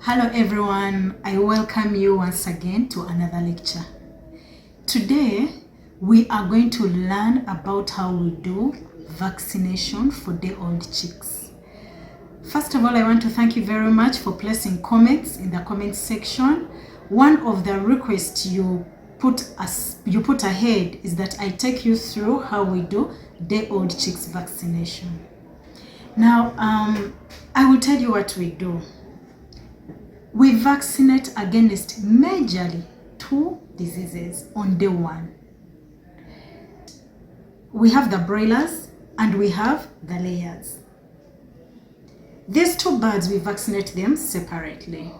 Hello everyone, I welcome you once again to another lecture. Today we are going to learn about how we do vaccination for day-old chicks. First of all, I want to thank you very much for placing comments in the comment section. One of the requests you put ahead is that I take you through how we do day-old chicks vaccination. Now, I will tell you what we do. We vaccinate against majorly 2 diseases on day 1. We have the broilers and we have the layers. These 2 birds, we vaccinate them separately.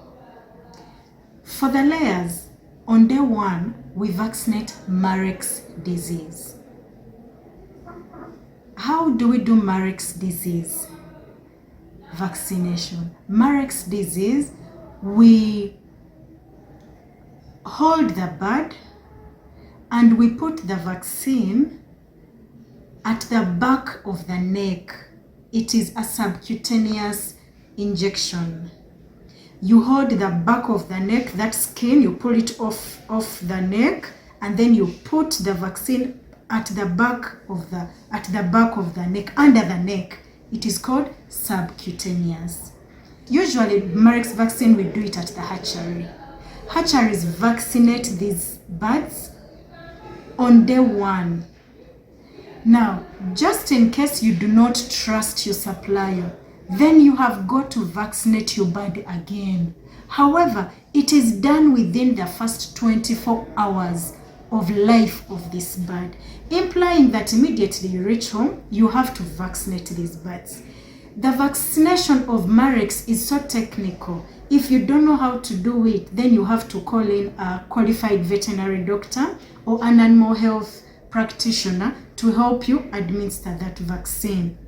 For the layers, on day 1, we vaccinate Marek's disease. How do we do Marek's disease vaccination? Marek's disease, we hold the bird and we put the vaccine at the back of the neck. It is a subcutaneous injection. You hold the back of the neck, that skin, you pull it off the neck, and then you put the vaccine at the back of the neck, under the neck. It is called subcutaneous. Usually, Marek's vaccine, we do it at the hatchery. Hatcheries vaccinate these birds on day 1. Now, just in case you do not trust your supplier, then you have got to vaccinate your bird again. However, it is done within the first 24 hours of life of this bird, implying that immediately you reach home, you have to vaccinate these birds. The vaccination of Marek's is so technical. If you don't know how to do it, then you have to call in a qualified veterinary doctor or an animal health practitioner to help you administer that vaccine.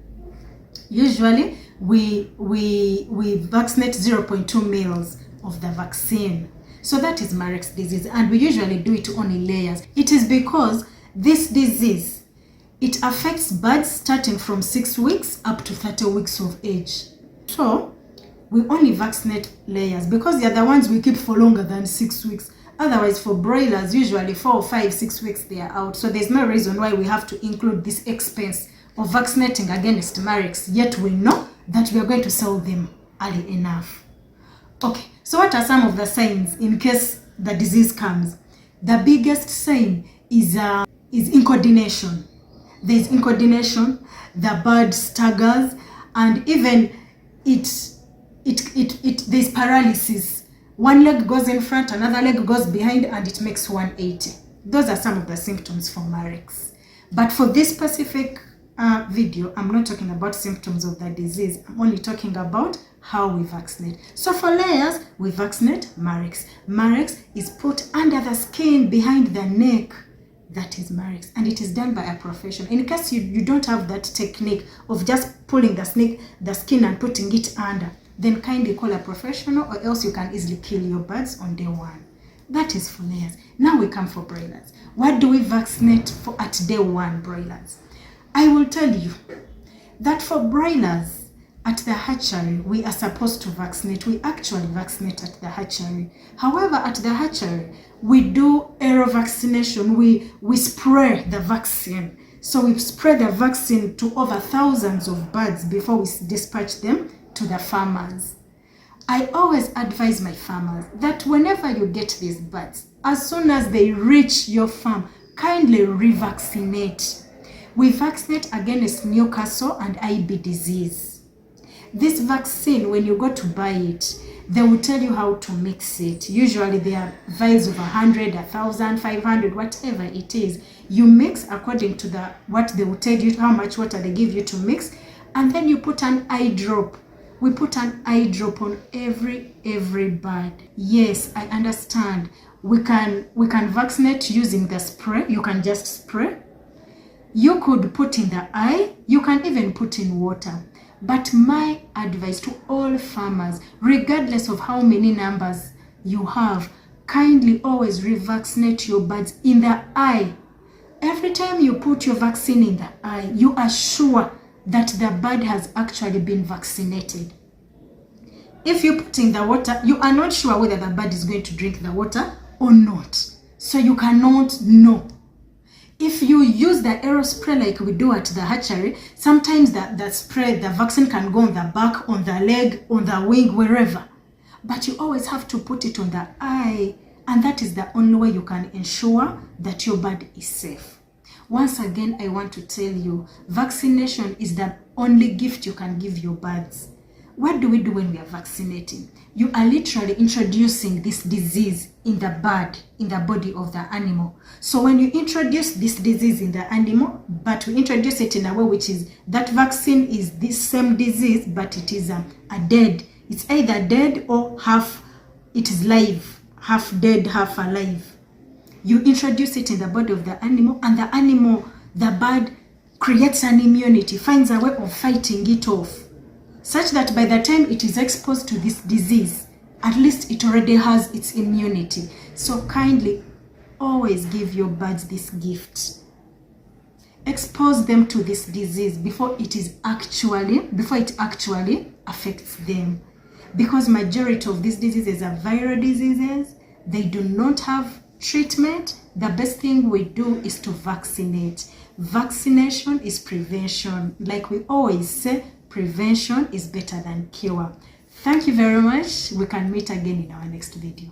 Usually, we vaccinate 0.2 mils of the vaccine. So that is Marek's disease, and we usually do it on layers. It is because this disease, it affects birds starting from 6 weeks up to 30 weeks of age. So we only vaccinate layers because they are the ones we keep for longer than 6 weeks. Otherwise, for broilers, usually 4, 5, 6 weeks they are out. So there's no reason why we have to include this expense of vaccinating against Marek's, yet we know that we are going to sell them early enough. Okay, so what are some of the signs in case the disease comes? The biggest sign is incoordination. There's incoordination, the bird staggers, and even there's paralysis. One leg goes in front, another leg goes behind, and it makes 180. Those are some of the symptoms for Marek's. But for this specific video, I'm not talking about symptoms of the disease. I'm only talking about how we vaccinate. So for layers, we vaccinate Marek's. Marek's is put under the skin behind the neck. That is Marek's, and it is done by a professional. In case you don't have that technique of just pulling the skin and putting it under, then kindly call a professional, or else you can easily kill your birds on day 1. That is for layers. Now we come for broilers. What do we vaccinate for at day 1 broilers? I will tell you that for broilers, at the hatchery, we are supposed to vaccinate. We actually vaccinate at the hatchery. However, at the hatchery, we do aero vaccination. We spray the vaccine. So we spray the vaccine to over thousands of birds before we dispatch them to the farmers. I always advise my farmers that whenever you get these birds, as soon as they reach your farm, kindly revaccinate. We vaccinate against Newcastle and IB disease. This vaccine, when you go to buy it, they will tell you how to mix it. Usually there are vials of 100, 1,000, 500, whatever it is. You mix according to what they will tell you, how much water they give you to mix, and then you put an eye drop. We put an eye drop on every bird. Yes, I understand. We can vaccinate using the spray. You can just spray. You could put in the eye. You can even put in water. But my advice to all farmers, regardless of how many numbers you have, kindly always revaccinate your birds in the eye. Every time you put your vaccine in the eye, you are sure that the bird has actually been vaccinated. If you put in the water, you are not sure whether the bird is going to drink the water or not. So you cannot know. If you use the aero spray like we do at the hatchery, sometimes the spray, the vaccine can go on the back, on the leg, on the wing, wherever. But you always have to put it on the eye, and that is the only way you can ensure that your bird is safe. Once again, I want to tell you, vaccination is the only gift you can give your birds. What do we do when we are vaccinating? You are literally introducing this disease in the bird, in the body of the animal. So when you introduce this disease in the animal, but we introduce it in a way which is, that vaccine is this same disease, but it is a dead. It's either dead or half, it is live, half dead, half alive. You introduce it in the body of the animal, and the animal, the bird, creates an immunity, finds a way of fighting it off, such that by the time it is exposed to this disease, at least it already has its immunity. So kindly always give your birds this gift. Expose them to this disease before it actually affects them. Because majority of these diseases are viral diseases. They do not have treatment. The best thing we do is to vaccinate. Vaccination is prevention. Like we always say, prevention is better than cure. Thank you very much. We can meet again in our next video.